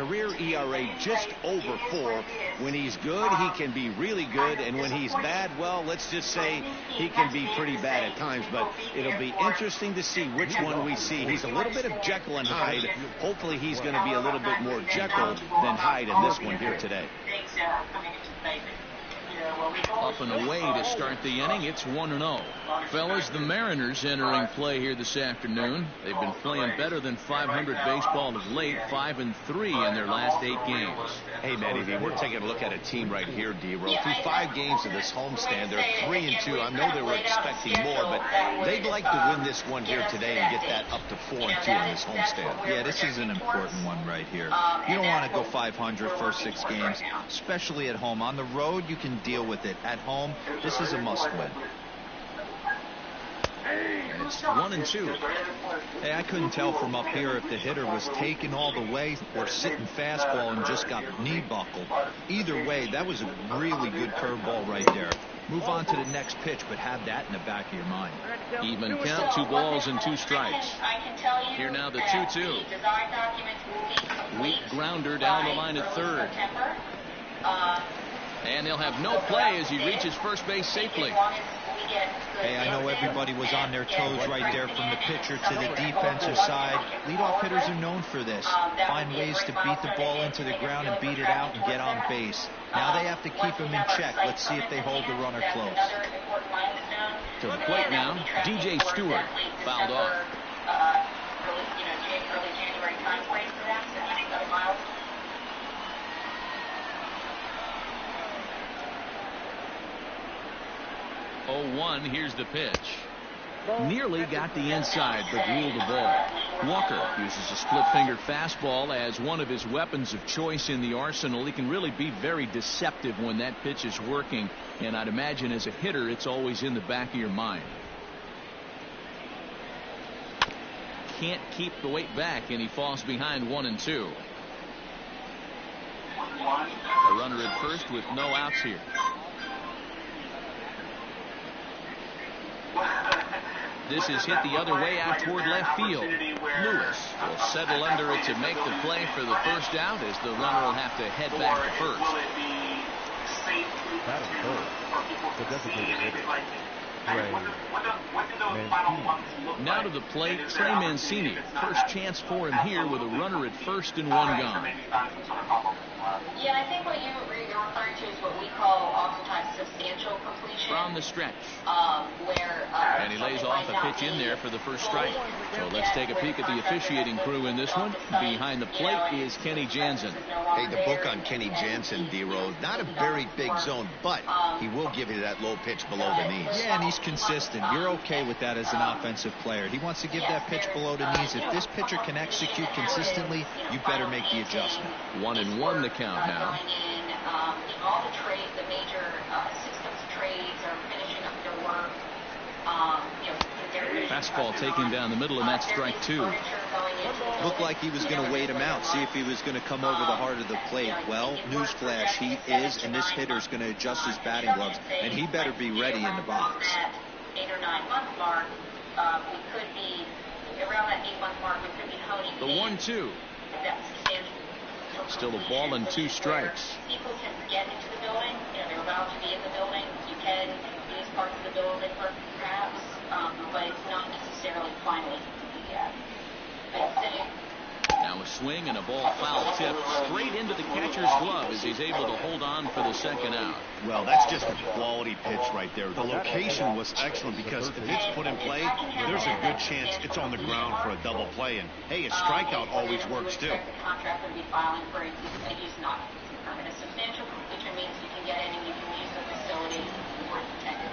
career ERA just over 4. When he's good, he can be really good, and when he's bad, well, let's just say he can be pretty bad at times. But it'll be interesting to see which one we see. He's a little bit of Jekyll and Hyde. Hopefully he's going to be a little bit more Jekyll than Hyde in this one here today. Up and away to start the inning. It's 1-0. Fellas, the Mariners entering play here this afternoon. They've been playing better than 500 baseball of late, 5-3 in their last 8 games. Hey, Matty V, we're taking a look at a team right here, D-Roll. Through 5 games of this homestand, they're 3-2. I know they were expecting more, but they'd like to win this one here today and get that up to 4-2 in this homestand. Yeah, this is an important one right here. You don't want to go 500 first 6 games, especially at home. On the road, you can deal with it. At home, this is a must-win. It's 1-2. Hey, I couldn't tell from up here if the hitter was taking all the way or sitting fastball and just got knee buckled. Either way, that was a really good curveball right there. Move on to the next pitch, but have that in the back of your mind. Even count, 2 balls and 2 strikes. Here now the 2-2. Weak grounder down the line at third. And they'll have no play as he reaches first base safely. Hey, I know everybody was on their toes right there from the pitcher to the defensive side. Leadoff hitters are known for this. Find ways to beat the ball into the ground and beat it out and get on base. Now they have to keep him in check. Let's see if they hold the runner close. To the plate now, DJ Stewart fouled off. Early January time frame for that, 77 miles. 0-1, here's the pitch. Nearly got the inside, but ruled the ball. Walker uses a split finger fastball as one of his weapons of choice in the arsenal. He can really be very deceptive when that pitch is working, and I'd imagine as a hitter it's always in the back of your mind. Can't keep the weight back, and he falls behind 1-2. A runner at first with no outs here. This is hit the other way out toward left field. Lewis will settle under it to make the play for the first out, as the runner will have to head back to first. Not a third. The designated hitter. Now to the plate, Trey Mancini. First chance for him here with a runner at first and 1 gone. Yeah, I think what you're referring to is what we call oftentimes substantial completion. From the stretch. And he lays off a pitch in there for the first strike. So let's take a peek at the officiating crew in this one. Behind the plate is Kenny Jansen. Hey, the book on Kenny Jansen, D-Road, not a very big zone, but he will give you that low pitch below the knees. Yeah, and he's consistent. You're okay with that as an offensive player. He wants to give that pitch below the knees. If this pitcher can execute consistently, you better make the adjustment. 1-1 the count now. All the trades, the major systems trades are finishing up their work. Fastball taken down the middle, and that's strike 2. Looked like he was going to wait him out, see if he was going to come over the heart of the plate. Well, newsflash, he is, and this hitter's going to adjust his batting gloves, and he better be ready in the box. 8 or 9 month mark, we could be around that 8 month mark. We could be honing the 1-2. That's substantial. Still a ball and 2 strikes. People can get into the building. They're allowed to be in the building. You can use parts of the building, perhaps, but it's not necessarily finally yet. Now a swing and a ball foul tip straight into the catcher's glove as he's able to hold on for the second out. Well, that's just a quality pitch right there. The location was excellent because if it's put in play, there's a good chance it's on the ground for a double play. And, hey, a strikeout always works, too. The contract would be filing for it. It's not permanent. Substantial completion means you can get in and you can use the facility for 10 days.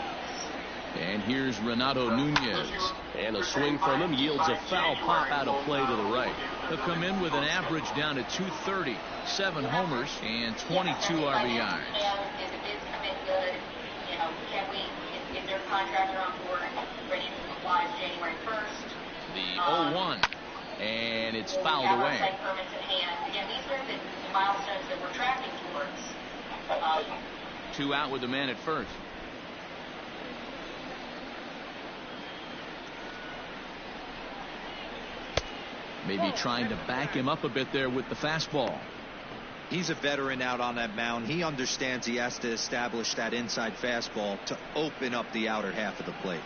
And here's Renato Nunez. And a swing from him yields a foul pop out of play to the right. He'll come in with an average down to 230, 7 homers, and 22 RBIs. If the bids come in good, can we, if their contractor on board, ready to apply January 1st? The 0-1, and it's fouled away. Permits in hand. Again, these are the milestones that we're tracking towards. 2 out with the man at first. Maybe trying to back him up a bit there with the fastball. He's a veteran out on that mound. He understands he has to establish that inside fastball to open up the outer half of the plate.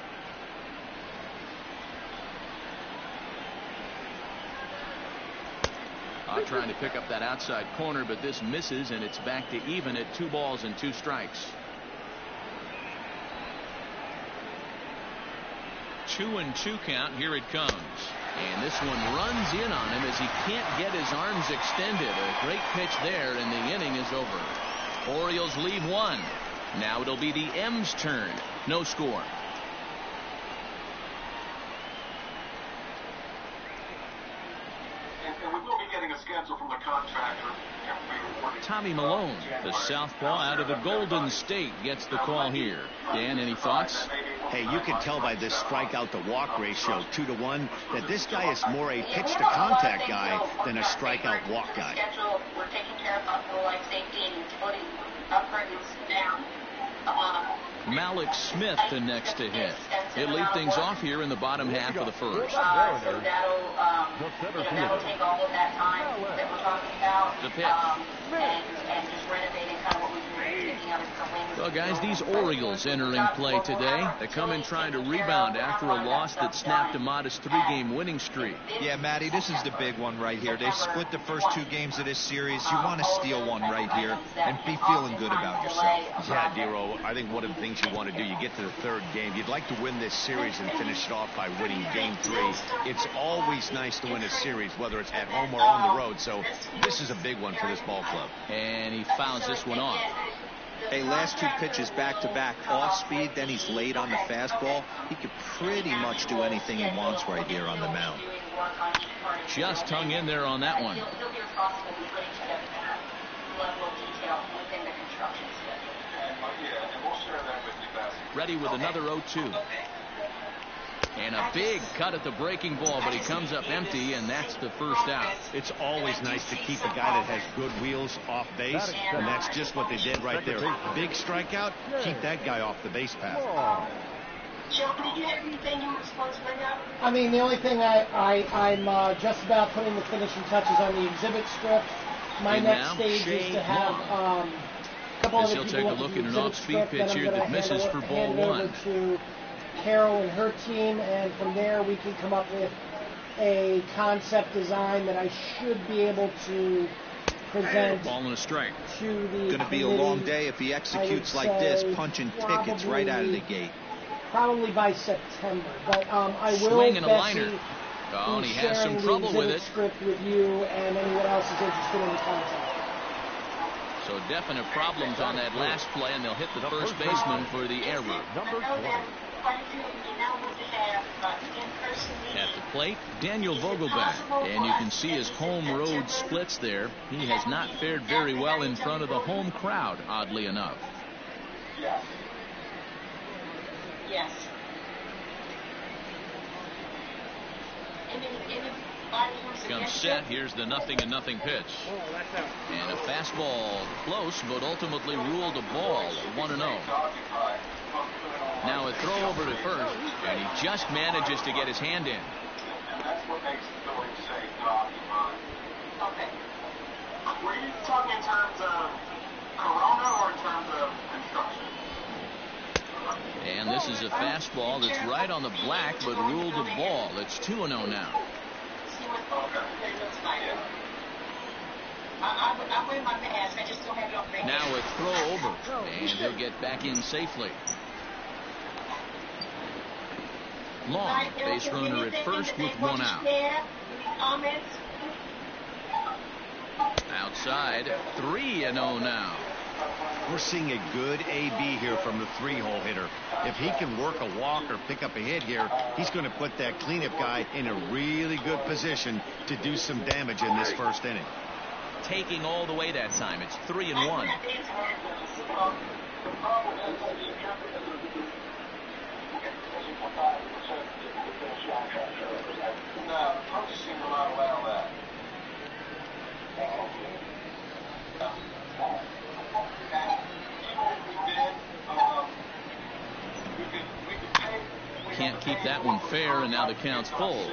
Trying to pick up that outside corner, but this misses, and it's back to even at 2 balls and 2 strikes. 2-2 count. Here it comes. And this one runs in on him as he can't get his arms extended. A great pitch there, and the inning is over. Orioles leave 1. Now it'll be the M's turn. No score. And we will be getting a schedule from the contractor. Tommy Malone, the southpaw out of the Golden State, gets the call here. Dan, any thoughts? Hey, you can tell by this strikeout to walk ratio 2-1 that this guy is more a pitch to contact guy than a strikeout walk guy. We're taking care of hospital life safety and utility upgrades now. Malik Smith the next to hit. He'll lead things off here in the bottom half of the first. So that'll take all of that time that we're talking about. The pitch. And just renovating kind of what we've been thinking of as the wings. Well, guys, these Orioles entering play today. They come in trying to rebound after a loss that snapped a modest 3-game winning streak. Yeah, Matty, this is the big one right here. They split the first 2 games of this series. You want to steal one right here and be feeling good about yourself. Yeah, Dero, I think one of the things you want to do, you get to the 3rd game, you'd like to win this series and finish it off by winning game 3. It's always nice to win a series, whether it's at home or on the road, so this is a big one for this ball club. And he fouls this one off. Hey, last 2 pitches back-to-back off speed, then he's late on the fastball. He could pretty much do anything he wants right here on the mound. Just hung in there on that one. He'll be responsible for putting together that level of detail within the construction schedule. And we'll share that with you guys. Ready with another 0-2. And a big cut at the breaking ball, but he comes up empty, and that's the first out. It's always nice to keep a guy that has good wheels off base, and that's just what they did right there. Big strikeout, keep that guy off the base path. Joe, did you have anything you were supposed to bring up? I mean, the only thing I'm just about putting the finishing touches on the exhibit script. My And next now, stage is Shane to have a couple As other he'll people take a look at an exhibit off-speed script pitch that here I'm that gonna misses for ball hand over 1. to Carol and her team, and from there we can come up with a concept design that I should be able to present Ball and a strike. to the Going to be a long day if he executes like this, punching tickets right out of the gate. Probably by September, but I will, Swing and a Betsy, liner. Oh, and be he has some sharing trouble the with exhibit it. script with you and anyone else is interested in the content. So definite problems on that last play, and they'll hit the first baseman for the error. Number 20. At the plate, Daniel Vogelback, and you can see his home road splits there. He has not fared very well in front of the home crowd, oddly enough. Yes. Comes set. Here's the 0-0 pitch. And a fastball close, but ultimately ruled a ball, 1-0. Now a throw over to first, and he just manages to get his hand in. And that's what makes the building safe to occupy. Okay. Were you talking in terms of Corona or in terms of construction? And this is a fastball that's right on the black, but ruled a ball. It's 2-0 now. I'm wearing my mask. I just don't have it on right Now a throw over, and he'll get back in safely. Long, base runner at first with 1 out. Outside, 3-0 now. We're seeing a good AB here from the 3-hole hitter. If he can work a walk or pick up a hit here, he's going to put that cleanup guy in a really good position to do some damage in this first inning. Taking all the way that time. It's 3-1. No, coaches seem to not allow that. Can't keep that one fair, and now the count's full.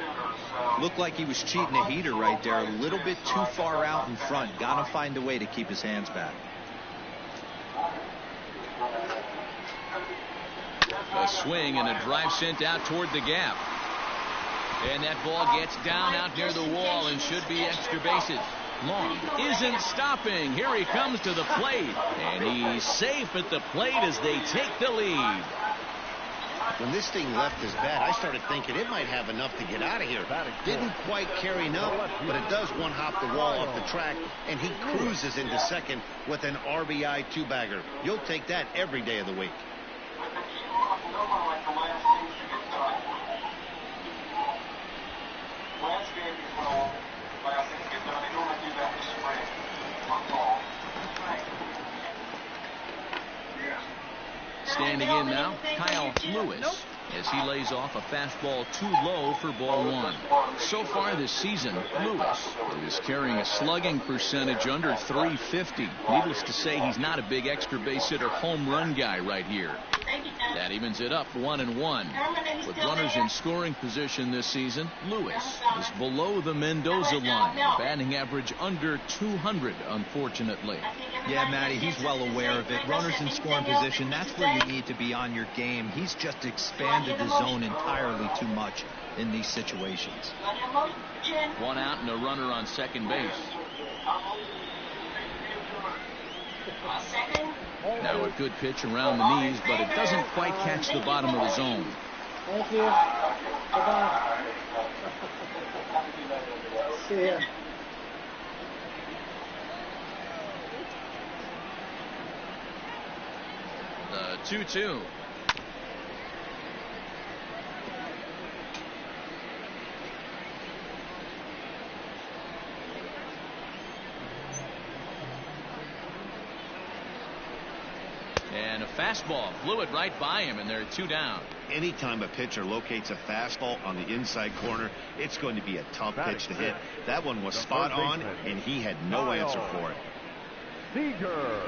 Looked like he was cheating a heater right there. A little bit too far out in front. Got to find a way to keep his hands back. A swing and a drive sent out toward the gap. And that ball gets down out near the wall and should be extra bases. Long isn't stopping. Here he comes to the plate. And he's safe at the plate as they take the lead. When this thing left his bat, I started thinking it might have enough to get out of here. Didn't quite carry enough, but it does one-hop the wall off the track, and he cruises into second with an RBI two-bagger. You'll take that every day of the week. Standing in now, Kyle Lewis, as he lays off a fastball too low for ball one. So far this season, Lewis is carrying a slugging percentage under .350. Needless to say, he's not a big extra base hitter home run guy right here. That evens it up 1-1. With runners in scoring position this season, Lewis is below the Mendoza line. Batting average under 200, unfortunately. Yeah, Matty, he's well aware of it. Runners in scoring position, that's where you need to be on your game. He's just expanded the zone entirely too much in these situations. One out and a runner on second base. Now a good pitch around the knees, but it doesn't quite catch the bottom of the zone. Thank you. Bye-bye. See ya. The 2-2. And a fastball flew it right by him, and they're two down. Anytime a pitcher locates a fastball on the inside corner, it's going to be a tough pitch to hit. That one was spot on, and he had no answer for it. Seager.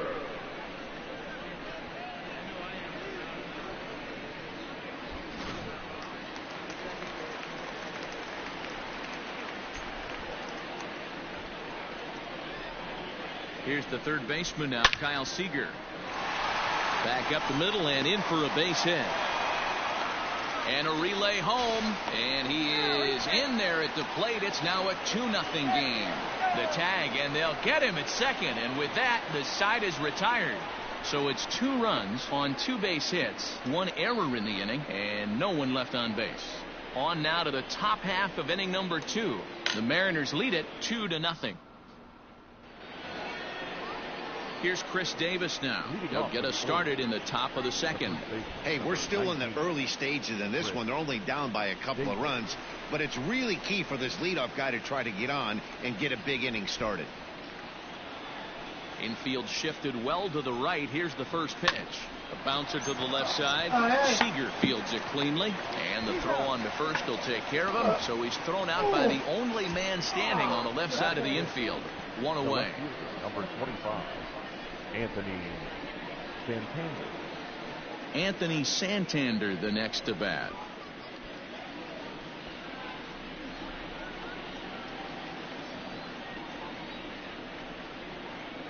Here's the third baseman now, Kyle Seager. Back up the middle and in for a base hit. And a relay home, and he is in there at the plate. It's now a 2-0 game. The tag, and they'll get him at second, and with that, the side is retired. So it's 2 runs on 2 base hits, 1 error in the inning, and no one left on base. On now to the top half of inning number 2. The Mariners lead it 2-0. Here's Chris Davis now. He'll get us started in the top of the second. Hey, we're still in the early stages in this one. They're only down by a couple of runs, but it's really key for this leadoff guy to try to get on and get a big inning started. Infield shifted well to the right. Here's the first pitch. A bouncer to the left side. Seager fields it cleanly, and the throw on to first will take care of him. So he's thrown out by the only man standing on the left side of the infield. 1 away. Number 25. Anthony Santander. Anthony Santander, the next to bat.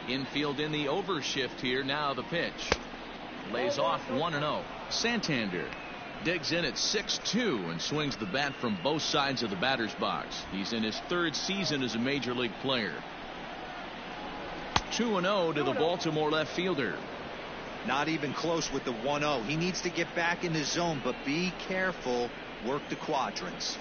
Infield in the overshift here. Now the pitch. Lays off 1-0. Santander digs in at 6-2 and swings the bat from both sides of the batter's box. He's in his 3rd season as a major league player. 2-0 to the Baltimore left fielder. Not even close with the 1-0. He needs to get back in the zone, but be careful. Work the quadrants.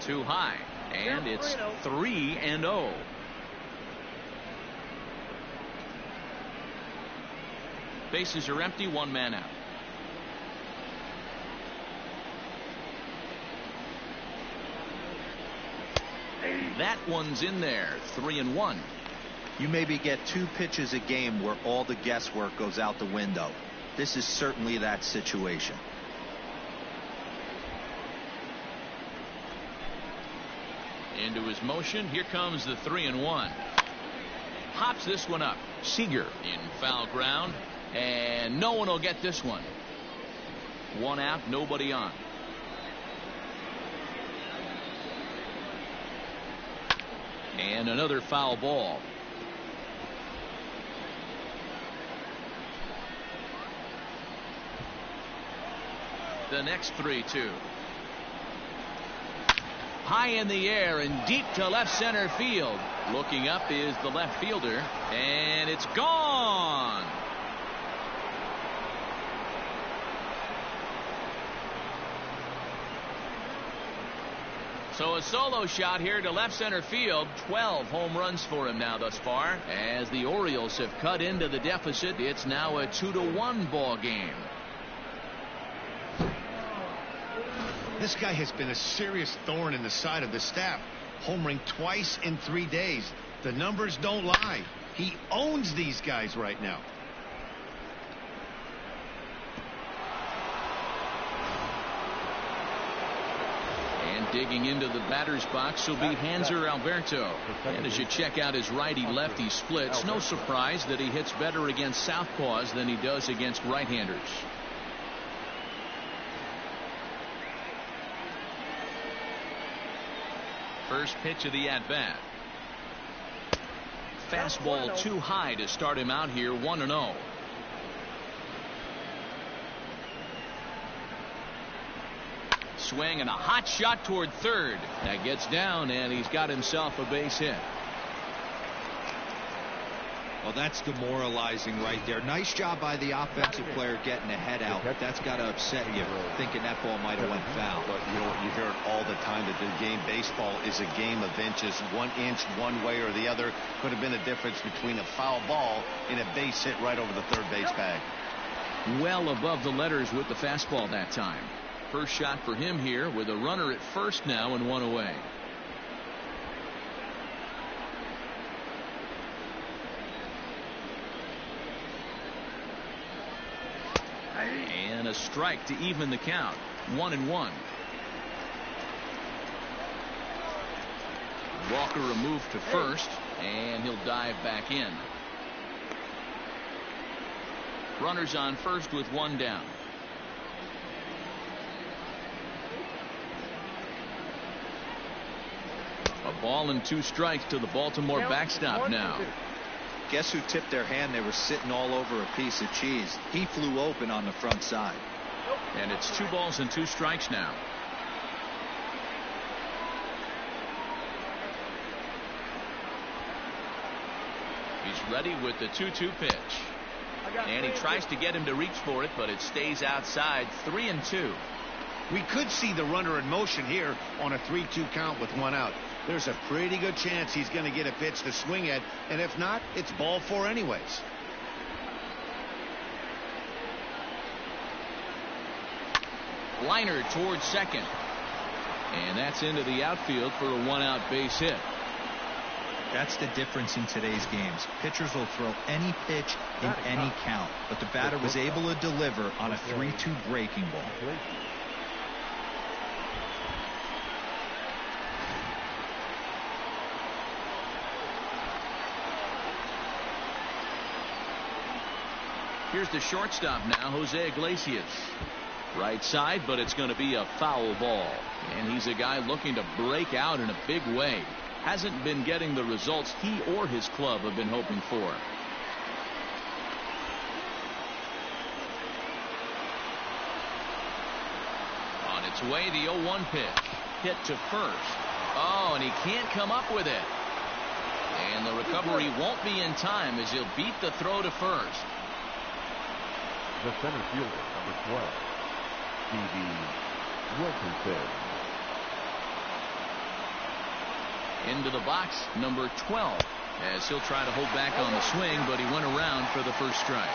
Too high, and it's 3-0. Bases are empty, 1 man out. That one's in there. 3-1. You maybe get 2 pitches a game where all the guesswork goes out the window. This is certainly that situation. Into his motion. Here comes the 3-1. Pops this one up. Seager in foul ground, and no one will get this one. 1 out, nobody on. And another foul ball. The next 3-2. High in the air and deep to left center field. Looking up is the left fielder, and it's gone. So a solo shot here to left center field. 12 home runs for him now thus far. As the Orioles have cut into the deficit, it's now a 2-1 ball game. This guy has been a serious thorn in the side of the staff. Homering twice in 3 days. The numbers don't lie. He owns these guys right now. And digging into the batter's box will be Hanser Alberto. And as you check out his righty-lefty splits, no surprise that he hits better against southpaws than he does against right-handers. First pitch of the at-bat. Fastball too high to start him out here, 1-0. Swing and a hot shot toward third. That gets down, and he's got himself a base hit. Well, that's demoralizing right there. Nice job by the offensive player getting the head out. That's got to upset you, thinking that ball might have went foul. But you know, you hear it all the time that the game baseball is a game of inches. 1 inch one way or the other could have been a difference between a foul ball and a base hit right over the third base bag. Well above the letters with the fastball that time. First shot for him here with a runner at first now and one away. And a strike to even the count. 1-1. Walker a move to first, and he'll dive back in. Runners on first with one down. A ball and 2 strikes to the Baltimore backstop now. Guess who tipped their hand? They were sitting all over a piece of cheese. He flew open on the front side. And it's 2 balls and 2 strikes now. He's ready with the 2-2 pitch. And he tries to get him to reach for it, but it stays outside. 3-2. We could see the runner in motion here on a 3-2 count with 1 out. There's a pretty good chance he's going to get a pitch to swing at, and if not, it's ball 4 anyways. Liner towards second, and that's into the outfield for a 1-out base hit. That's the difference in today's games. Pitchers will throw any pitch in any count, but the batter was able to deliver on a 3-2 breaking ball. Here's the shortstop now, Jose Iglesias. Right side, but it's going to be a foul ball. And he's a guy looking to break out in a big way. Hasn't been getting the results he or his club have been hoping for. On its way, the 0-1 pitch. Hit to first. Oh, and he can't come up with it. And the recovery won't be in time as he'll beat the throw to first. The center fielder, number 12, Stevie Wilkerson. Into the box, number 12, as he'll try to hold back on the swing, but he went around for the first strike.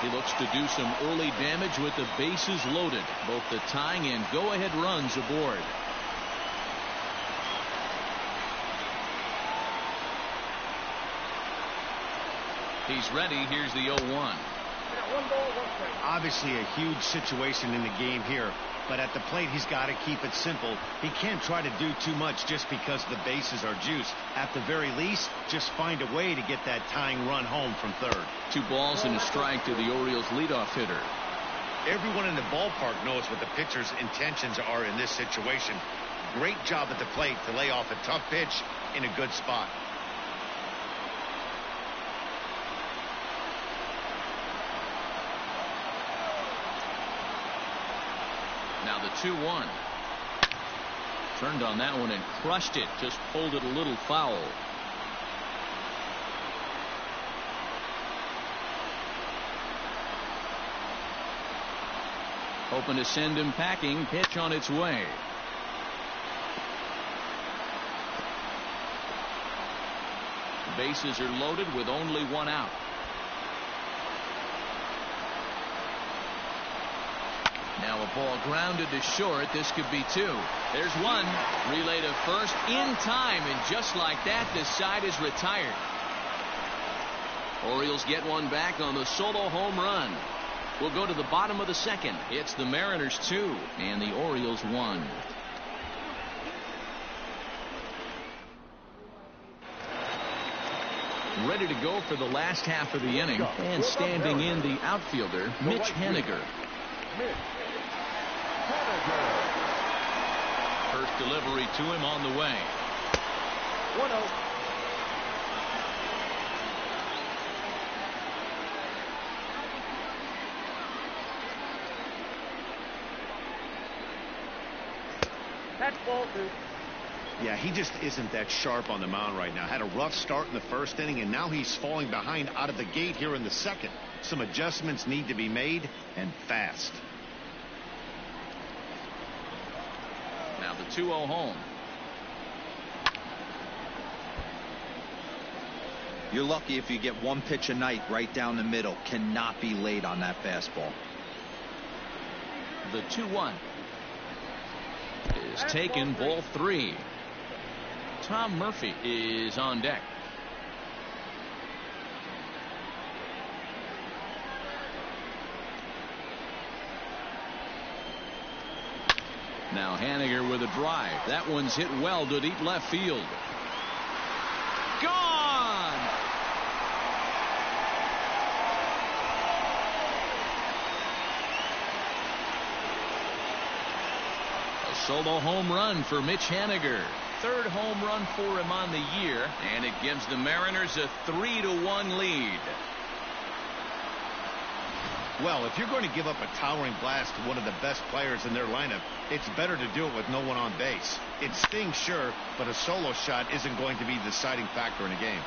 He looks to do some early damage with the bases loaded, both the tying and go-ahead runs aboard. He's ready. Here's the 0-1. Obviously a huge situation in the game here, but at the plate he's got to keep it simple. He can't try to do too much just because the bases are juiced. At the very least, just find a way to get that tying run home from third. 2 balls and a strike to the Orioles leadoff hitter. Everyone in the ballpark knows what the pitcher's intentions are in this situation. great job at the plate to lay off a tough pitch in a good spot. Now the 2-1. Turned on that one and crushed it. Just pulled it a little foul. Hoping to send him packing. Pitch on its way. Bases are loaded with only one out. Now a ball grounded to short. This could be two. There's one. Relay to first in time, and just like that, the side is retired. Orioles get one back on the solo home run. We'll go to the bottom of the second. It's the Mariners 2 and the Orioles 1. Ready to go for the last half of the inning, and standing in the outfielder, Mitch Haniger. First delivery to him on the way. 1-0. That's ball 2. Yeah, he just isn't that sharp on the mound right now. Had a rough start in the first inning, and now he's falling behind out of the gate here in the second. Some adjustments need to be made, and fast. Now the 2-0 home. You're lucky if you get one pitch a night right down the middle. Cannot be late on that fastball. The 2-1 is taken. Ball 3. Tom Murphy is on deck. Now Haniger with a drive. That one's hit well to deep left field. Gone! A solo home run for Mitch Haniger. Third home run for him on the year, and it gives the Mariners a 3-1 lead. Well, if you're going to give up a towering blast to one of the best players in their lineup, it's better to do it with no one on base. It stings, sure, but a solo shot isn't going to be the deciding factor in a game.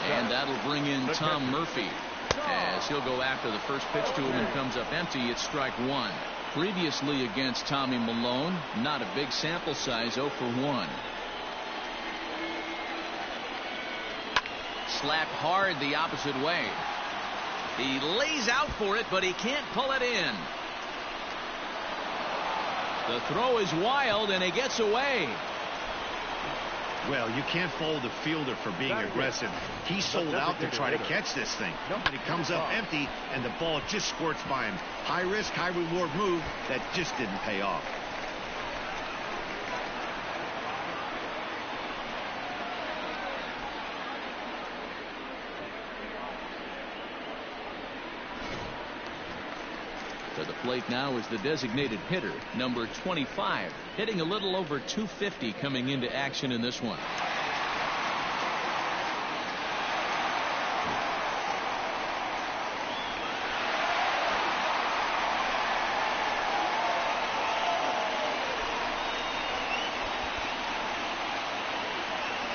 And that'll bring in Tom Murphy, as he'll go after the first pitch to him and comes up empty. It's strike one. Previously against Tommy Malone, not a big sample size, 0 for 1. Slapped hard the opposite way. He lays out for it, but he can't pull it in. The throw is wild, and he gets away. Well, you can't fault the fielder for being aggressive. He sold out to try to catch this thing. But it comes up empty, and the ball just squirts by him. High risk, high reward move that just didn't pay off. To the plate now is the designated hitter, number 25, hitting a little over 250 coming into action in this one.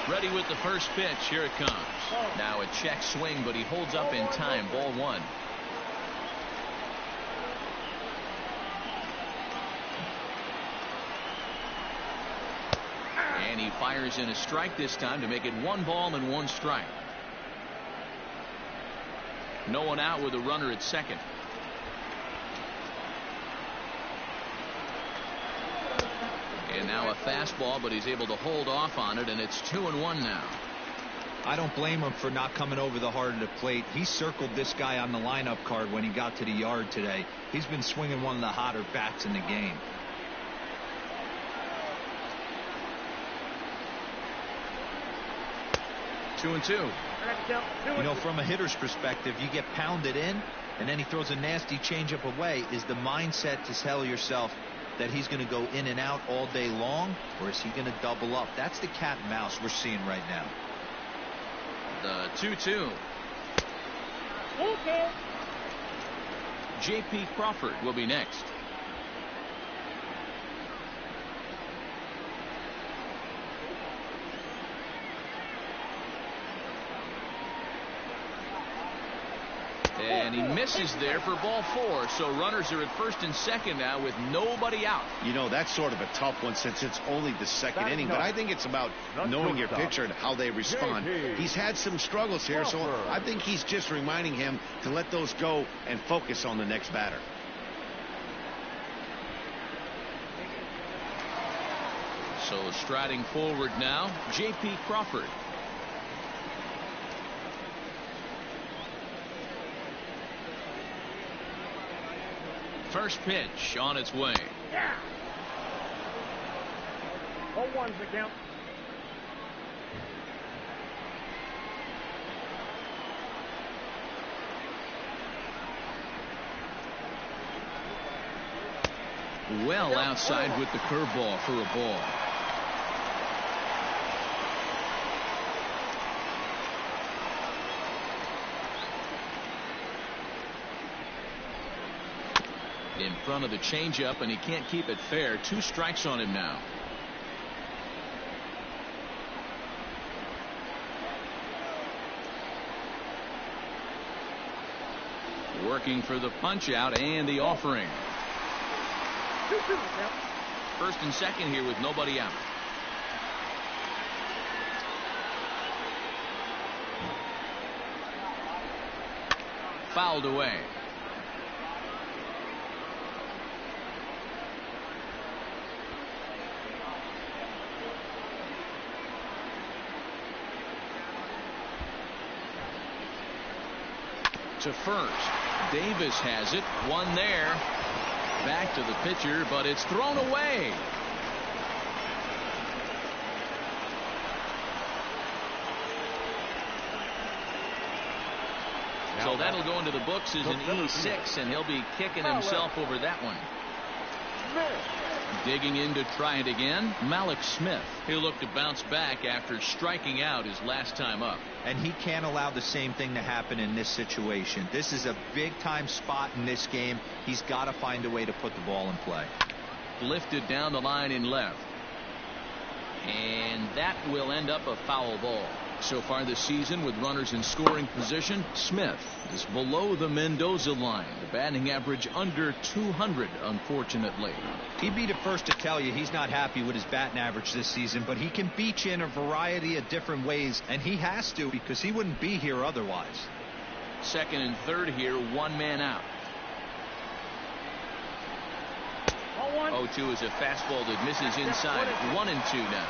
Ready with the first pitch. Here it comes. Now a check swing, but he holds up in time. Ball 1. And he fires in a strike this time to make it 1 ball and 1 strike. No one out with a runner at second. And now a fastball, but he's able to hold off on it, and it's 2-1 now. I don't blame him for not coming over the heart of the plate. He circled this guy on the lineup card when he got to the yard today. He's been swinging one of the hotter bats in the game. 2-2. You know, from a hitter's perspective, you get pounded in, and then he throws a nasty changeup away. Is the mindset to tell yourself that he's going to go in and out all day long, or is he going to double up? That's the cat and mouse we're seeing right now. The 2-2. Okay. J.P. Crawford will be next. And he misses there for ball 4. So runners are at first and second now with nobody out. You know, that's sort of a tough one since it's only the second inning, but I think it's about knowing your pitcher and how they respond. He's had some struggles here, so I think he's just reminding him to let those go and focus on the next batter. So striding forward now, J.P. Crawford. First pitch on its way. Yeah. 0-1's the count. Well outside with the curveball for a ball. In front of the changeup, and he can't keep it fair. 2 strikes on him now. Working for the punch out and the offering. 2-2 the count. First and second here with nobody out. Fouled away. To first. Davis has it. One there. Back to the pitcher, but it's thrown away. So that'll go into the books as an E6, and he'll be kicking himself over that one. Digging in to try it again, Malik Smith. He'll look to bounce back after striking out his last time up. And he can't allow the same thing to happen in this situation. This is a big-time spot in this game. He's got to find a way to put the ball in play. Lifted down the line in left. And that will end up a foul ball. So far this season, with runners in scoring position, Smith is below the Mendoza line. The batting average under 200, unfortunately. He'd be the first to tell you he's not happy with his batting average this season, but he can beat you in a variety of different ways, and he has to because he wouldn't be here otherwise. Second and third here, 1 man out. 0-2 is a fastball that misses inside. 1-2 now.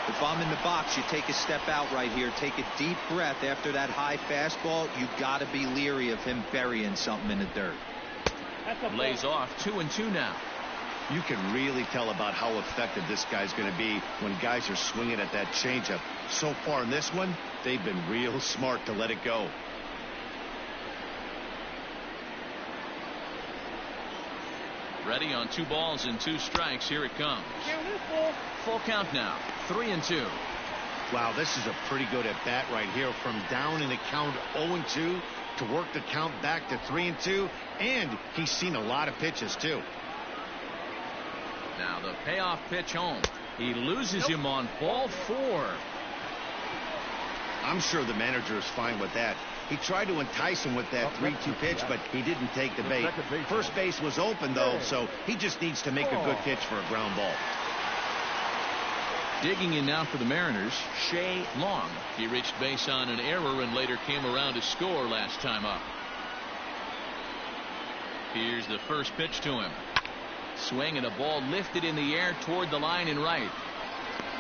If I'm in the box, you take a step out right here. Take a deep breath after that high fastball. You got to be leery of him burying something in the dirt. Lays off. 2-2 now. You can really tell about how effective this guy's going to be when guys are swinging at that changeup. So far in this one, they've been real smart to let it go. Ready on 2 balls and 2 strikes. Here it comes. Full count now. 3-2. Wow, this is a pretty good at bat right here. From down in the count 0-2 to work the count back to 3-2. And he's seen a lot of pitches too. Now the payoff pitch home. He loses him on ball 4. I'm sure the manager is fine with that. He tried to entice him with that 3-2 pitch, but he didn't take the bait. First base was open, though, so he just needs to make a good pitch for a ground ball. Digging in now for the Mariners, Shea Long. He reached base on an error and later came around to score last time up. Here's the first pitch to him. Swing and a ball lifted in the air toward the line and right.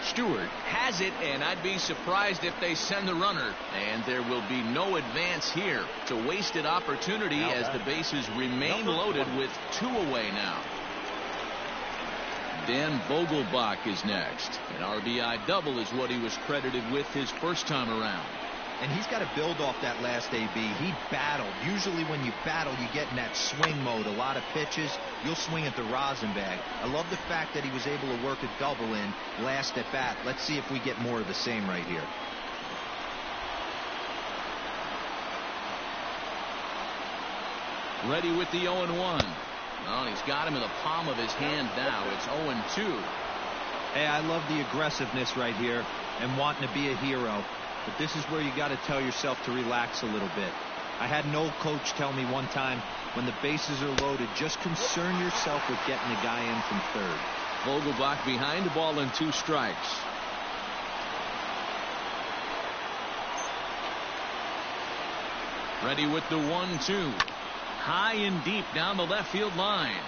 Stewart has it, and I'd be surprised if they send the runner. And there will be no advance here. It's a wasted opportunity as the bases remain loaded with 2 away now. Dan Vogelbach is next. An RBI double is what he was credited with his first time around. And he's got to build off that last AB. He battled. Usually when you battle, you get in that swing mode. A lot of pitches, you'll swing at the rosin bag. I love the fact that he was able to work a double in last at bat. Let's see if we get more of the same right here. Ready with the 0-1. Oh, and he's got him in the palm of his hand now. It's 0-2. Hey, I love the aggressiveness right here and wanting to be a hero. But this is where you got to tell yourself to relax a little bit. I had an old coach tell me one time, when the bases are loaded, just concern yourself with getting the guy in from third. Vogelbach behind the ball and 2 strikes. Ready with the 1-2. High and deep down the left field line.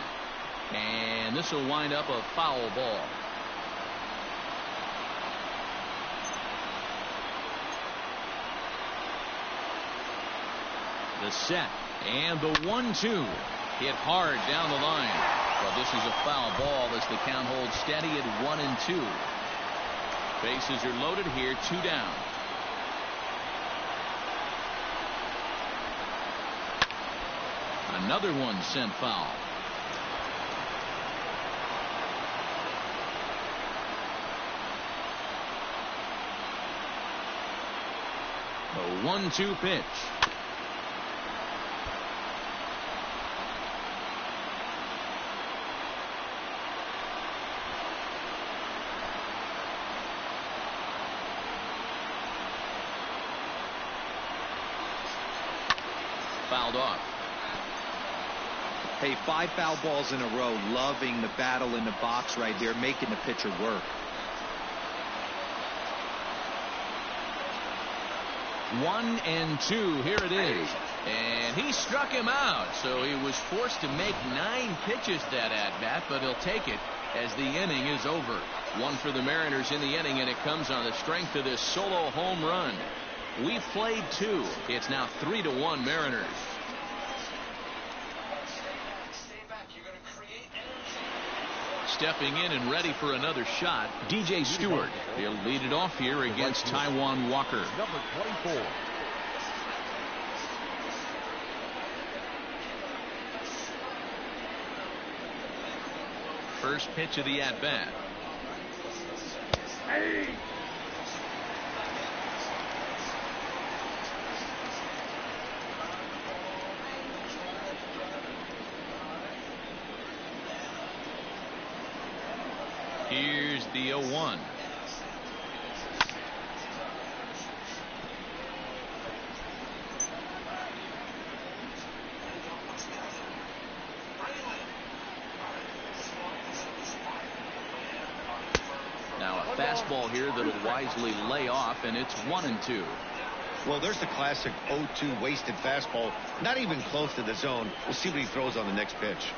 And this will wind up a foul ball. The set and the 1-2 hit hard down the line, but this is a foul ball as the count holds steady at 1-2. Bases are loaded here, 2 down. Another one sent foul. The 1-2 pitch. Fouled off. Hey, 5 foul balls in a row. Loving the battle in the box right here, making the pitcher work. 1-2. Here it is. And he struck him out. So he was forced to make 9 pitches that at bat, but he'll take it as the inning is over. 1 for the Mariners in the inning, and it comes on the strength of this solo home run. We've played 2. It's now 3-1 Mariners. Stepping in and ready for another shot, DJ Stewart. He'll lead it off here against Taijuan Walker. Number 24. First pitch of the at-bat. Hey. Here's the 0-1. Now a fastball here that'll wisely lay off, and it's 1-2. Well, there's the classic 0-2 wasted fastball. Not even close to the zone. We'll see what he throws on the next pitch.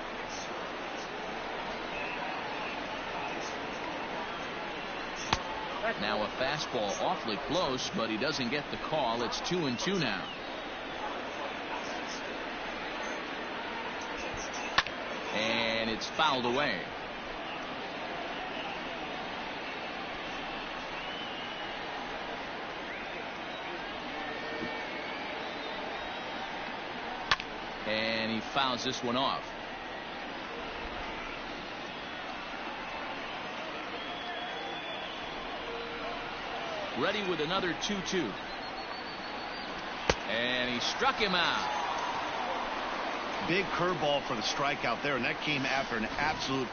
Now a fastball awfully close, but he doesn't get the call. It's 2-2 now. And it's fouled away. And he fouls this one off. Ready with another 2-2. And he struck him out. Big curveball for the strikeout there, and that came after an absolute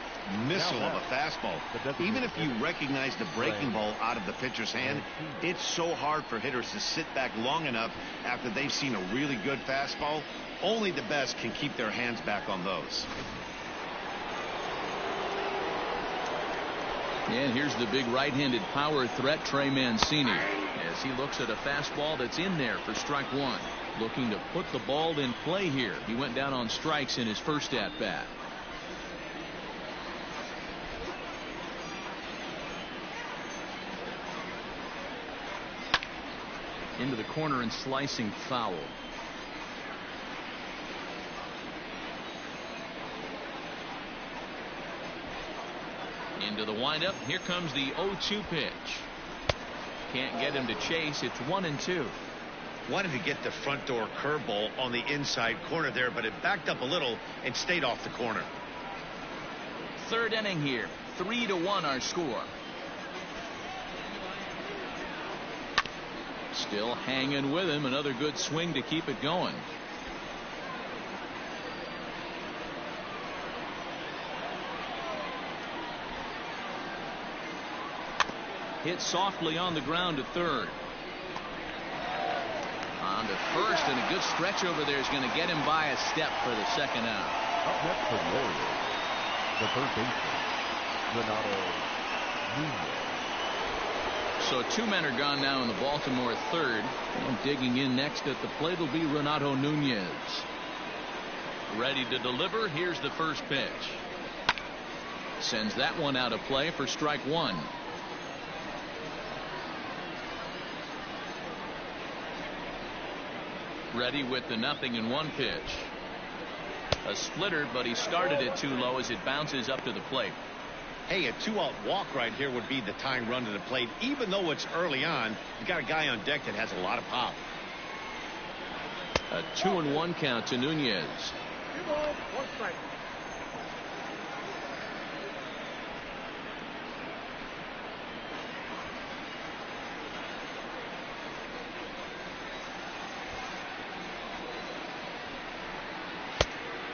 missile of a fastball. Even if you recognize the breaking ball out of the pitcher's hand, it's so hard for hitters to sit back long enough after they've seen a really good fastball. Only the best can keep their hands back on those. And here's the big right-handed power threat, Trey Mancini, as he looks at a fastball that's in there for strike 1. Looking to put the ball in play here. He went down on strikes in his first at-bat. Into the corner and slicing foul. Into the windup. Here comes the 0-2 pitch. Can't get him to chase. It's 1-2. Wanted to get the front door curveball on the inside corner there, but it backed up a little and stayed off the corner. Third inning here. 3-1 our score. Still hanging with him. Another good swing to keep it going. Hit softly on the ground to third. On to first, and a good stretch over there is going to get him by a step for the second out. Up next for the Orioles, the third baseman, Renato Nunez. So 2 men are gone now in the Baltimore third. And digging in next at the plate will be Renato Nunez. Ready to deliver. Here's the first pitch. Sends that one out of play for strike one. Ready with the 0-1 pitch. A splitter, but he started it too low as it bounces up to the plate. Hey, a 2-out walk right here would be the tying run to the plate. Even though it's early on, you got a guy on deck that has a lot of pop. A 2-1 count to Nunez. 2 balls, 1 strike.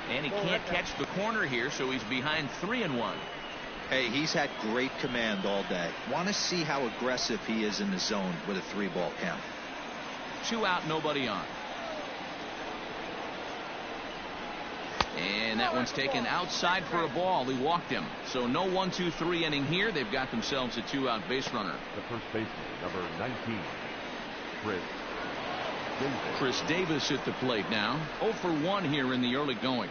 And he can't catch the corner here, so he's behind 3-1. Hey, he's had great command all day. Want to see how aggressive he is in the zone with a 3-ball count. 2 out, nobody on. And that one's taken outside for a ball. He walked him. So no 1-2-3 inning here. They've got themselves a 2-out base runner. The first baseman, number 19, Chris Davis at the plate now. 0 for 1 here in the early going.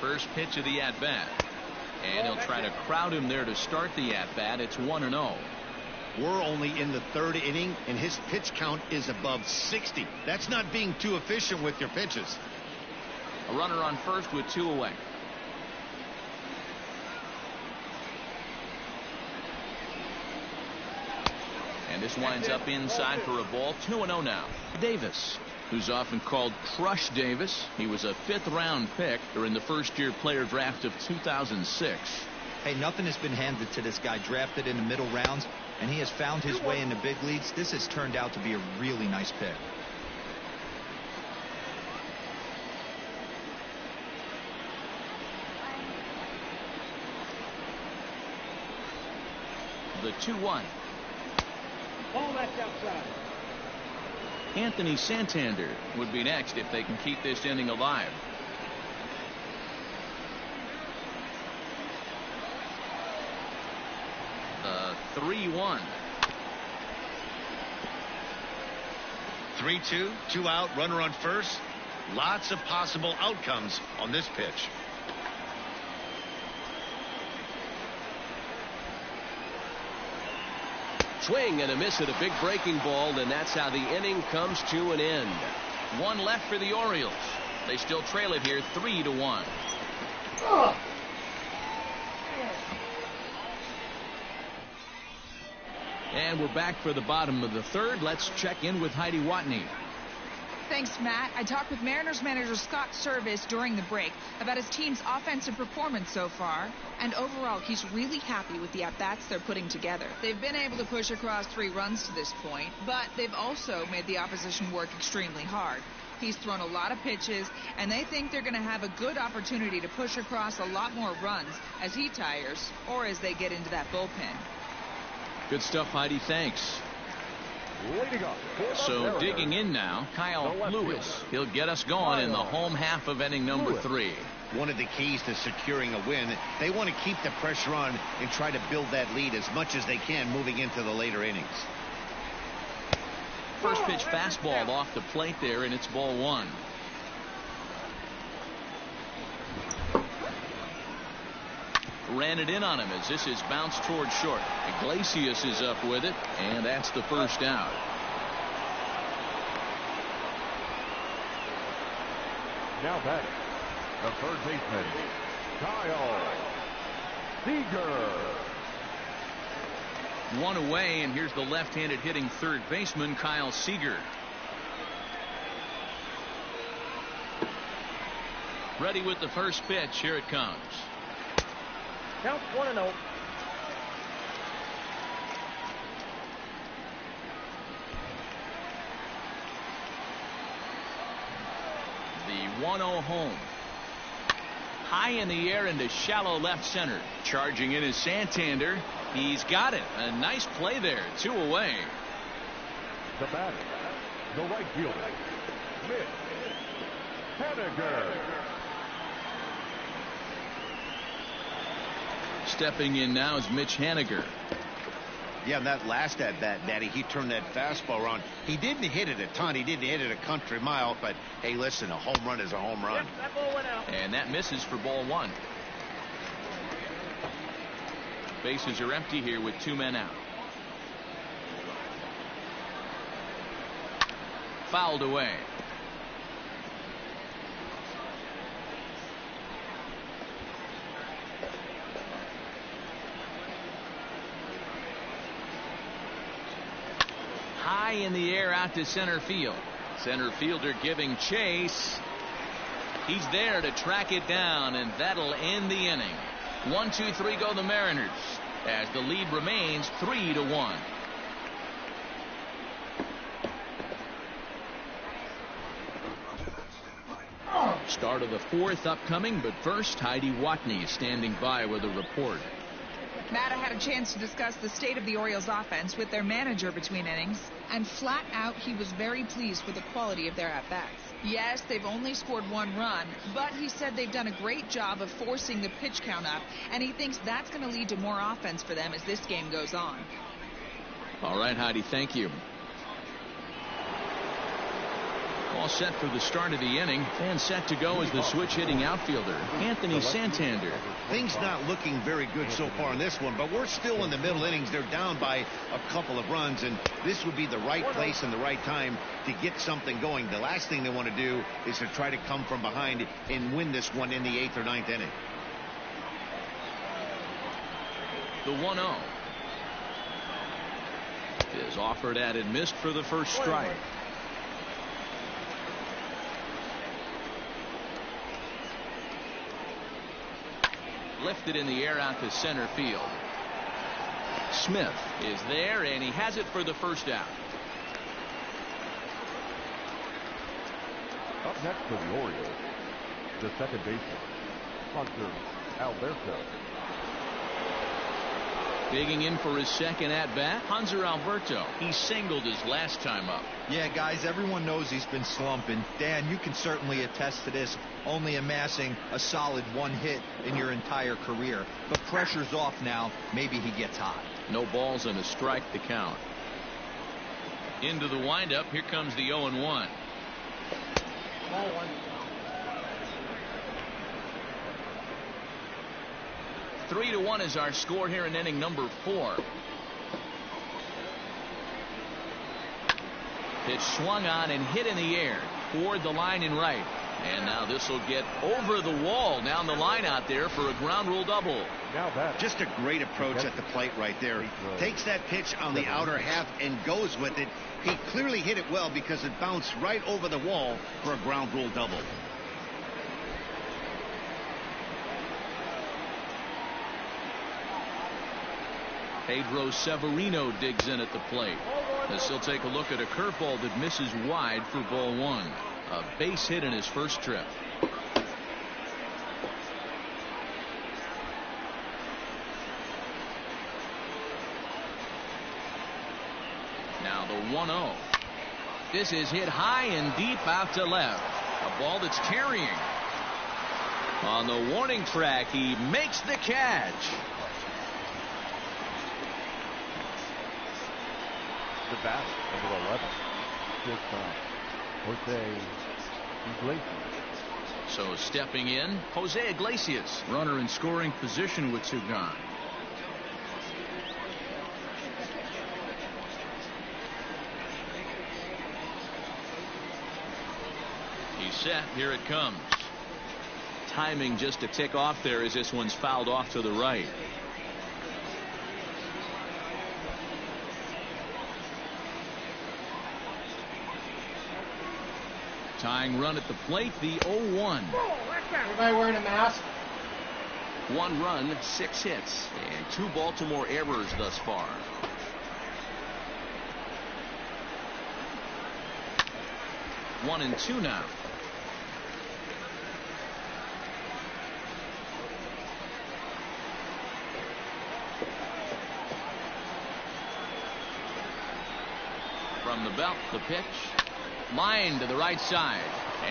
First pitch of the at-bat. And he'll try to crowd him there to start the at-bat. It's 1-0. We're only in the third inning, and his pitch count is above 60. That's not being too efficient with your pitches. A runner on first with 2 away. And this winds up inside for a ball. 2-0 now. Davis, who's often called Crush Davis. He was a 5th-round pick during the first-year player draft of 2006. Hey, nothing has been handed to this guy. Drafted in the middle rounds, and he has found his way in the big leagues. This has turned out to be a really nice pick. The 2-1. Ball that's outside. Anthony Santander would be next if they can keep this inning alive. The 3-1. 3-2, 2 out, runner on first. Lots of possible outcomes on this pitch. Swing and a miss at a big breaking ball, and that's how the inning comes to an end. 1 left for the Orioles. They still trail it here 3-1. And we're back for the bottom of the third. Let's check in with Heidi Watney. Thanks, Matt. I talked with Mariners manager Scott Service during the break about his team's offensive performance so far. And overall, he's really happy with the at-bats they're putting together. They've been able to push across 3 runs to this point, but they've also made the opposition work extremely hard. He's thrown a lot of pitches, and they think they're going to have a good opportunity to push across a lot more runs as he tires or as they get into that bullpen. Good stuff, Heidi. Thanks. So digging in now, Kyle Lewis. He'll get us going in the home half of inning number 3. One of the keys to securing a win, they want to keep the pressure on and try to build that lead as much as they can moving into the later innings. First pitch fastball off the plate there, and it's ball 1. Ran it in on him as this is bounced towards short. Iglesias is up with it, and that's the first out. Now batting, the third baseman, Kyle Seager. One away, and here's the left-handed hitting third baseman, Kyle Seager. Ready with the first pitch. Here it comes. Count 1-0. The 1-0 home. High in the air into shallow left center. Charging in is Santander. He's got it. A nice play there. 2 away. The batter, the right fielder, Mitch Haniger. Stepping in now is Mitch Haniger. Yeah, and that last at bat, Daddy, he turned that fastball around. He didn't hit it a ton. He didn't hit it a country mile. But, hey, listen, a home run is a home run. Yep, that ball went out. And that misses for ball 1. Bases are empty here with 2 men out. Fouled away. High in the air out to center field. Center fielder giving chase. He's there to track it down, and that'll end the inning. 1-2-3 go the Mariners as the lead remains 3-1. Start of the 4th upcoming, but first Heidi Watney standing by with a report. Matt, I had a chance to discuss the state of the Orioles offense with their manager between innings, and flat out he was very pleased with the quality of their at-bats. Yes, they've only scored 1 run, but he said they've done a great job of forcing the pitch count up, and he thinks that's going to lead to more offense for them as this game goes on. All right, Heidi, thank you. All set for the start of the inning, and set to go is the switch-hitting outfielder, Anthony Santander. Things not looking very good so far in this one, but we're still in the middle innings. They're down by a couple of runs, and this would be the right place and the right time to get something going. The last thing they want to do is to try to come from behind and win this one in the 8th or 9th inning. The 1-0 is offered at and missed for the first strike. Lifted in the air out to center field. Smith is there, and he has it for the first out. Up next for the Orioles, the second baseman, Hunter Alberto. Digging in for his second at-bat, Hunter Alberto. He singled his last time up. Yeah, guys, everyone knows he's been slumping. Dan, you can certainly attest to this, only amassing a solid 1 hit in your entire career. But pressure's off now. Maybe he gets hot. No balls and a strike to count. Into the windup. Here comes the 0-1. Ball 1. Three to 1 is our score here in inning number 4. Pitch swung on and hit in the air toward the line and right. And now this will get over the wall down the line out there for a ground rule double. Now that just a great approach at the plate right there. Takes that pitch on the outer half and goes with it. He clearly hit it well because it bounced right over the wall for a ground rule double. Pedro Severino digs in at the plate. As he'll take a look at a curveball that misses wide for ball 1. A base hit in his first trip. Now the 1-0. This is hit high and deep out to left. A ball that's carrying. On the warning track, he makes the catch. the batter, number 11, shortstop Jose Iglesias. So stepping in, Jose Iglesias, runner in scoring position with 2 gone. He's set. Here it comes. Timing just a tick off there as this one's fouled off to the right. Tying run at the plate, the 0-1. Everybody wearing a mask? 1 run, 6 hits, and 2 Baltimore errors thus far. One and 2 now. From the belt, the pitch. Line to the right side.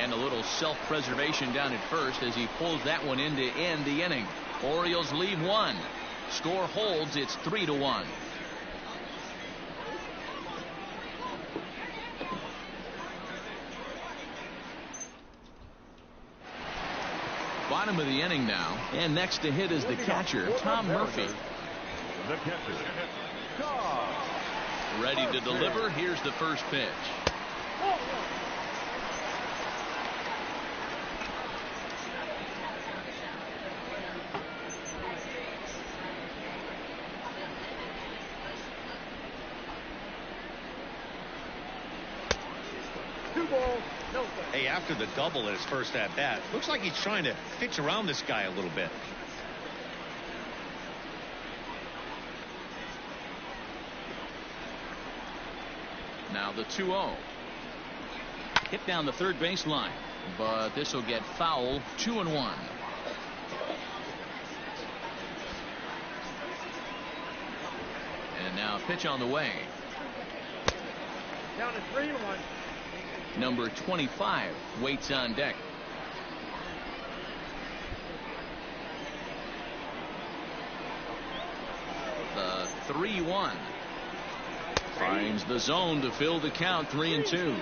And a little self-preservation down at first as he pulls that one in to end the inning. Orioles lead 1. Score holds. It's 3-1. Bottom of the inning now. And next to hit is the catcher, Tom Murphy. The catcher, Ready to deliver. Here's the first pitch. Hey, after the double in his first at bat, looks like he's trying to pitch around this guy a little bit. Now the 2-0. Hit down the third base line, but this will get foul. 2-1. And now a pitch on the way. Down to 3-1. Number 25 waits on deck. The 3-1 finds the zone to fill the count. 3-2.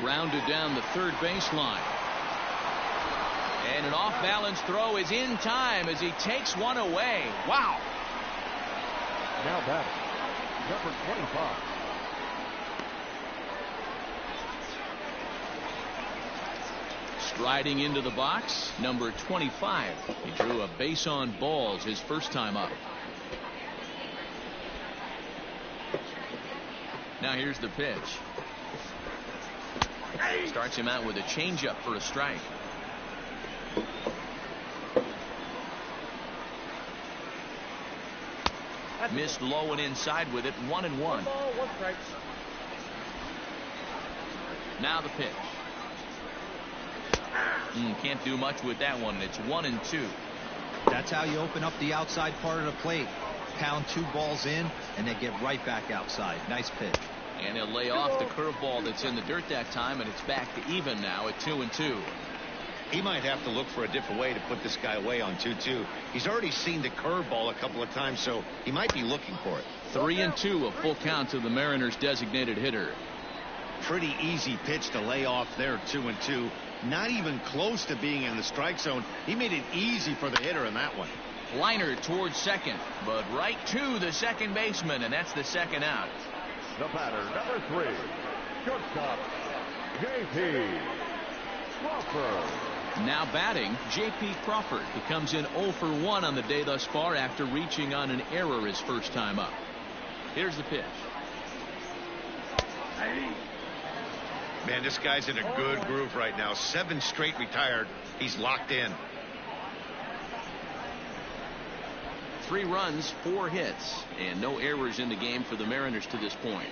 Rounded down the third baseline. And an off-balance throw is in time as he takes one away. Wow. now batting, number 25. Striding into the box, number 25. He drew a base on balls his first time up. Now here's the pitch. Starts him out with a changeup for a strike. Missed low and inside with it. 1-1. 1 ball, 1 strike. Now the pitch. Can't do much with that one. It's 1-2. That's how you open up the outside part of the plate. Pound 2 balls in, and they get right back outside. Nice pitch. And he'll lay off the curveball that's in the dirt that time, and it's back to even now at 2-2. He might have to look for a different way to put this guy away on 2-2. He's already seen the curveball a couple of times, so he might be looking for it. 3-2, a full count to the Mariners' designated hitter. Pretty easy pitch to lay off there, 2-2. Not even close to being in the strike zone. He made it easy for the hitter in that one. Liner towards second, but right to the second baseman, and that's the second out. The batter, number 3, shortstop, J.P. Crawford. Now batting, J.P. Crawford. He comes in 0 for 1 on the day thus far after reaching on an error his first time up. Here's the pitch. Man, this guy's in a good groove right now. 7 straight retired. He's locked in. 3 runs, 4 hits, and no errors in the game for the Mariners to this point.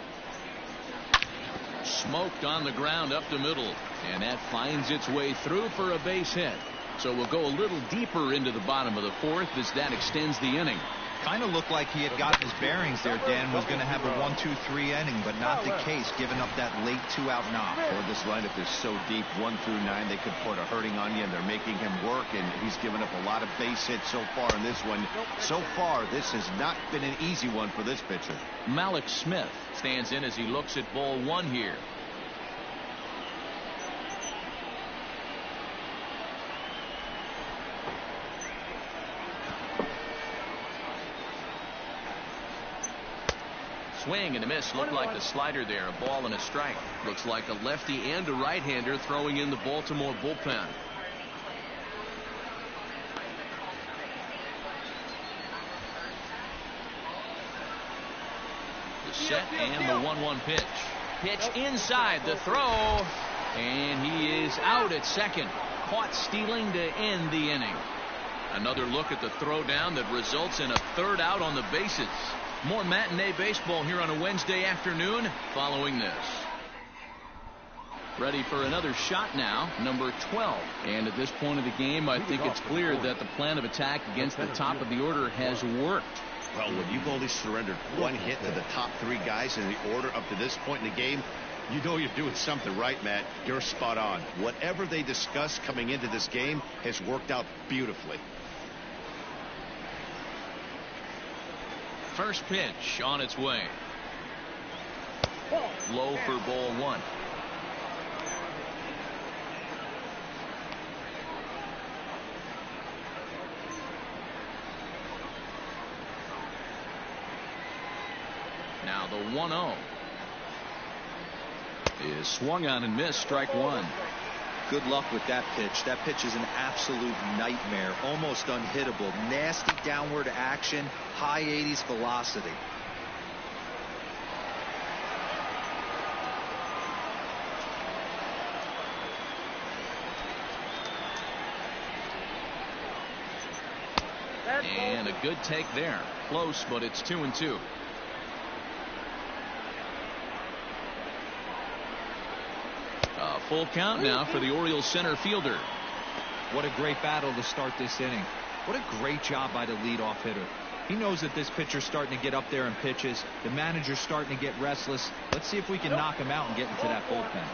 Smoked on the ground up the middle, and that finds its way through for a base hit. So we'll go a little deeper into the bottom of the 4th as that extends the inning. Kind of looked like he had gotten his bearings there. Dan was going to have a 1-2-3 inning, but not the case, giving up that late 2-out knock. Or this lineup is so deep, 1 through 9, they could put a hurting on you, and they're making him work, and he's given up a lot of base hits so far in this one. So far, this has not been an easy one for this pitcher. Malik Smith stands in as he looks at ball 1 here. Swing and a miss. Looked like the slider there. A ball and a strike. Looks like a lefty and a right-hander throwing in the Baltimore bullpen. The set and the 1-1 pitch. Pitch inside the throw. And he is out at second. Caught stealing to end the inning. Another look at the throwdown that results in a third out on the bases. More matinee baseball here on a Wednesday afternoon following this. Ready for another shot now, number 12. And at this point of the game, I think it's clear that the plan of attack against the top of the order has worked. Well, when you've only surrendered one hit to the top three guys in the order up to this point in the game, you know you're doing something right, Matt. You're spot on. Whatever they discussed coming into this game has worked out beautifully. First pitch on its way. Low for ball one. Now the 1-0 is swung on and missed. Strike one. Good luck with that pitch. That pitch is an absolute nightmare. Almost unhittable. Nasty downward action. High 80s velocity. And a good take there. Close, but it's 2-2. A full count now for the Orioles center fielder. What a great battle to start this inning. What a great job by the leadoff hitter. He knows that this pitcher's starting to get up there in pitches. The manager's starting to get restless. Let's see if we can knock him out and get into that bullpen.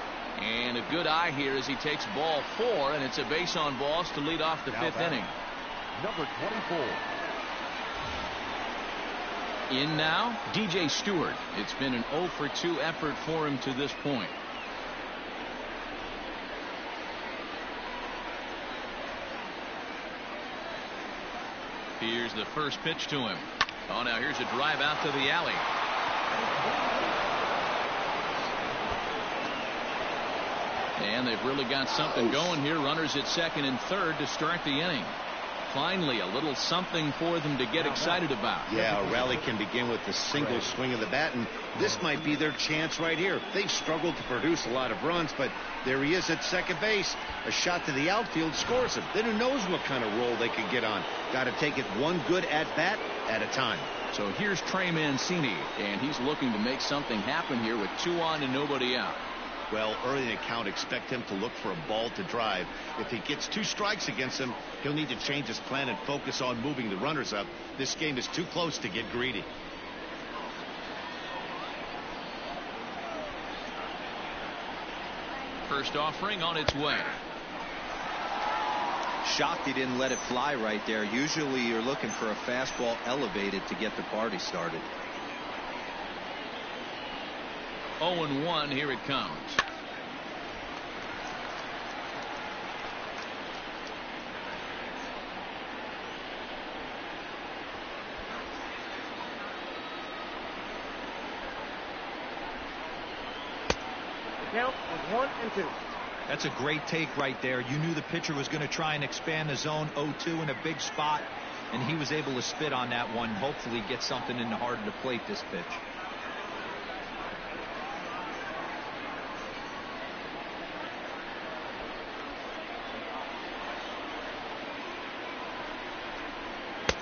And a good eye here as he takes ball 4, and it's a base on balls to lead off the fifth inning. Number 24. In now, DJ Stewart. It's been an 0 for 2 effort for him to this point. Here's the first pitch to him. Oh, now here's a drive out to the alley. And they've really got something going here. Runners at second and third to start the inning. Finally, a little something for them to get excited about. Yeah, a rally can begin with the single swing of the bat, and this might be their chance right here. They've struggled to produce a lot of runs, but there he is at second base. A shot to the outfield scores him. Then who knows what kind of roll they could get on. Got to take it one good at-bat at a time. So here's Trey Mancini, and he's looking to make something happen here with 2 on and nobody out. Well, early in the count, expect him to look for a ball to drive. If he gets 2 strikes against him, he'll need to change his plan and focus on moving the runners up. This game is too close to get greedy. First offering on its way. Shocked he didn't let it fly right there. Usually you're looking for a fastball elevated to get the party started. 0-1. Here it comes. The count is 1-2. That's a great take right there. You knew the pitcher was going to try and expand the zone. 0-2 in a big spot, and he was able to spit on that one. Hopefully get something in the heart of the plate this pitch.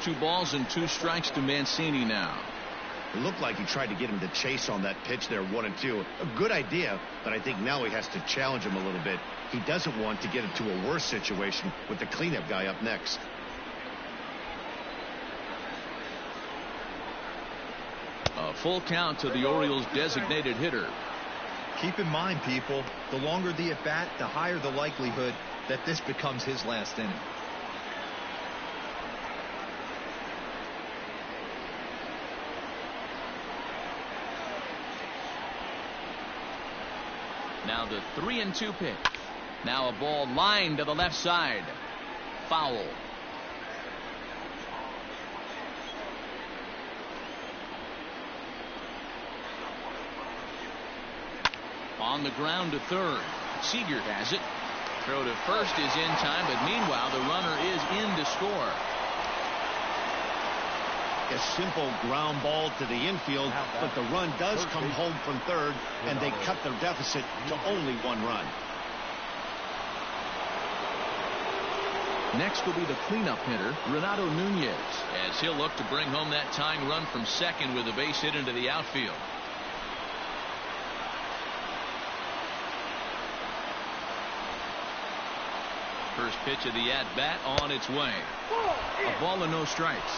Two balls and 2 strikes to Mancini now. It looked like he tried to get him to chase on that pitch there, 1-2. A good idea, but I think now he has to challenge him a little bit. He doesn't want to get into a worse situation with the cleanup guy up next. A full count to the Orioles designated hitter. Keep in mind, people, the longer the at-bat, the higher the likelihood that this becomes his last inning. Now the 3-2 pitch. Now a ball lined to the left side. Foul. On the ground to third. Seager has it. Throw to first is in time, but meanwhile the runner is in to score. A simple ground ball to the infield, but the run does come home from third, and they cut their deficit to only 1 run. Next will be the cleanup hitter, Renato Nunez, as he'll look to bring home that tying run from second with a base hit into the outfield. First pitch of the at-bat on its way. A ball and no strikes.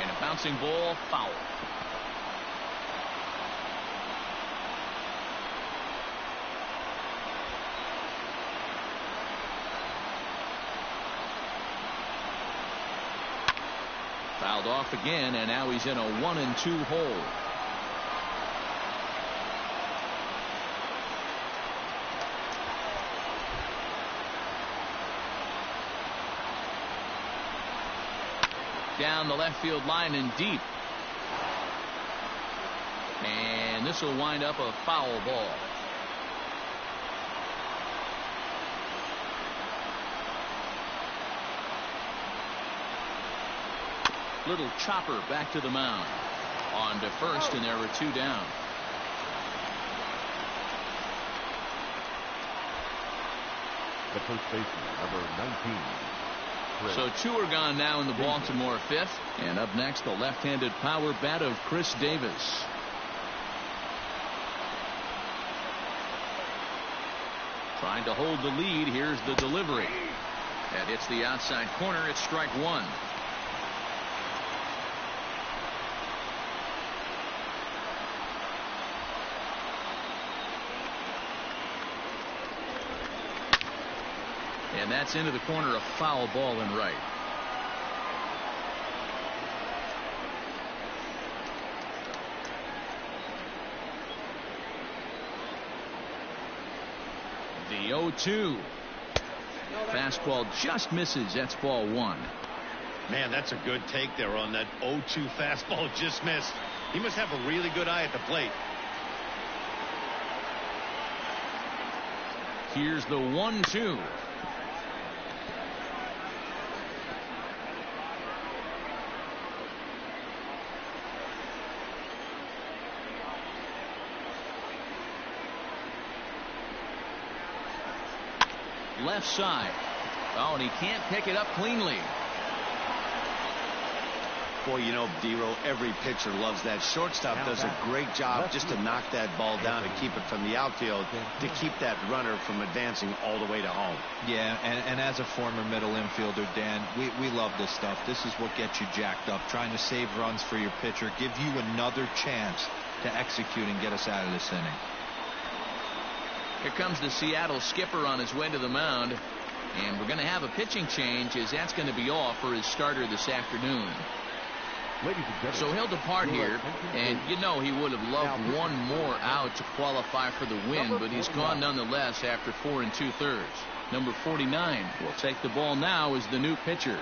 And a bouncing ball, foul. Fouled off again, and now he's in a 1-2 hole. Down the left field line and deep. And this will wind up a foul ball. Little chopper back to the mound. On to first, and there were 2 down. The first baseman, number 19. So 2 are gone now in the Baltimore 5th. And up next, the left-handed power bat of Chris Davis. Trying to hold the lead. Here's the delivery. That hits the outside corner. It's strike 1. And that's into the corner, a foul ball and right. The 0-2. Fastball just misses. That's ball 1. Man, that's a good take there on that 0-2 fastball just missed. He must have a really good eye at the plate. Here's the 1-2. Left side. Oh, and he can't pick it up cleanly. Boy, you know, D-Row, every pitcher loves that. Shortstop does a great job just to knock that ball down and keep it from the outfield to keep that runner from advancing all the way to home. Yeah, and as a former middle infielder, Dan, we love this stuff. This is what gets you jacked up, trying to save runs for your pitcher, give you another chance to execute and get us out of this inning. Here comes the Seattle skipper on his way to the mound, and we're going to have a pitching change, as that's going to be off for his starter this afternoon. So he'll depart here, and you know he would have loved 1 more out to qualify for the win, but he's gone nonetheless after 4 2/3. Number 49 will take the ball now as the new pitcher.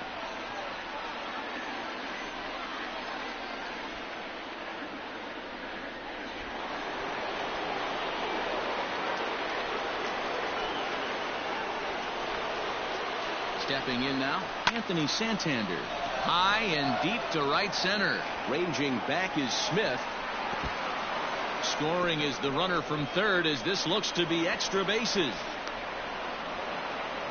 Stepping in now, Anthony Santander. High and deep to right center. Ranging back is Smith. Scoring is the runner from third, as this looks to be extra bases.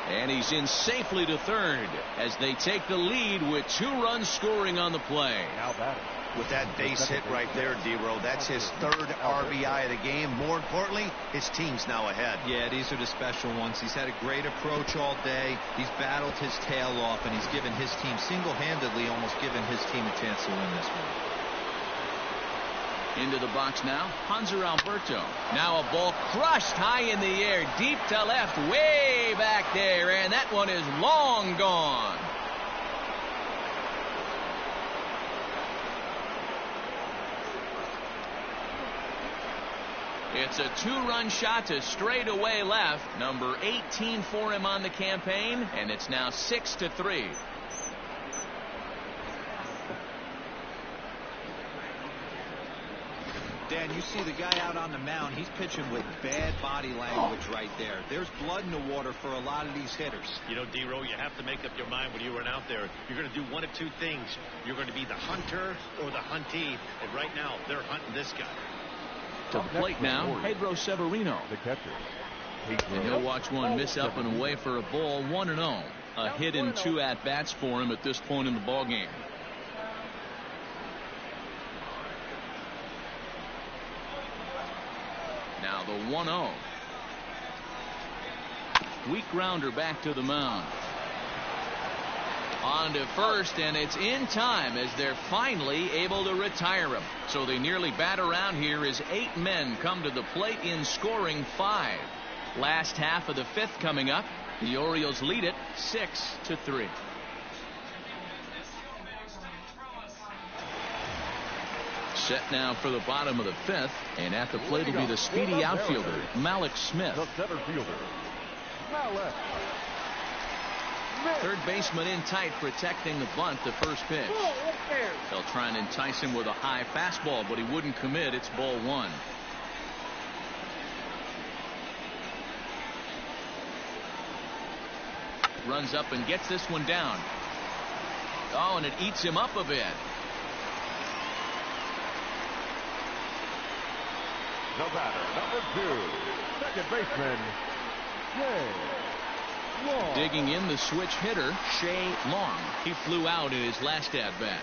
And he's in safely to third as they take the lead with 2 runs scoring on the play. How about it? With that base hit right there, D-Row, that's his 3rd RBI of the game. More importantly, his team's now ahead. Yeah, these are the special ones. He's had a great approach all day. He's battled his tail off, and he's given his team single-handedly, almost given his team a chance to win this one. Into the box now, Hanser Alberto. Now a ball crushed high in the air, deep to left, way back there, and that one is long gone. It's a 2-run shot to straightaway left. Number 18 for him on the campaign, and it's now 6-3. Dan, you see the guy out on the mound. He's pitching with bad body language right there. There's blood in the water for a lot of these hitters. You know, D-Row, you have to make up your mind when you run out there. You're going to do one of two things. You're going to be the hunter or the huntee. And right now, they're hunting this guy. To the plate now, Pedro Severino. The catcher. And he'll watch one miss up and away for a ball, 1-0. A hit in 2 at-bats for him at this point in the ballgame. Now the 1-0. Weak grounder back to the mound. On to first, and it's in time as they're finally able to retire him. So they nearly bat around here as 8 men come to the plate in scoring 5. Last half of the 5th coming up. The Orioles lead it 6-3. Set now for the bottom of the 5th, and at the plate will be the speedy outfielder Malik Smith. The center fielder, Malik. Third baseman in tight, protecting the bunt. The first pitch. They'll try and entice him with a high fastball, but he wouldn't commit. It's ball 1. Runs up and gets this one down. Oh, and it eats him up a bit. The batter, number 2, second baseman, Shea Long. Digging in, the switch hitter, Shea Long. He flew out in his last at-bat.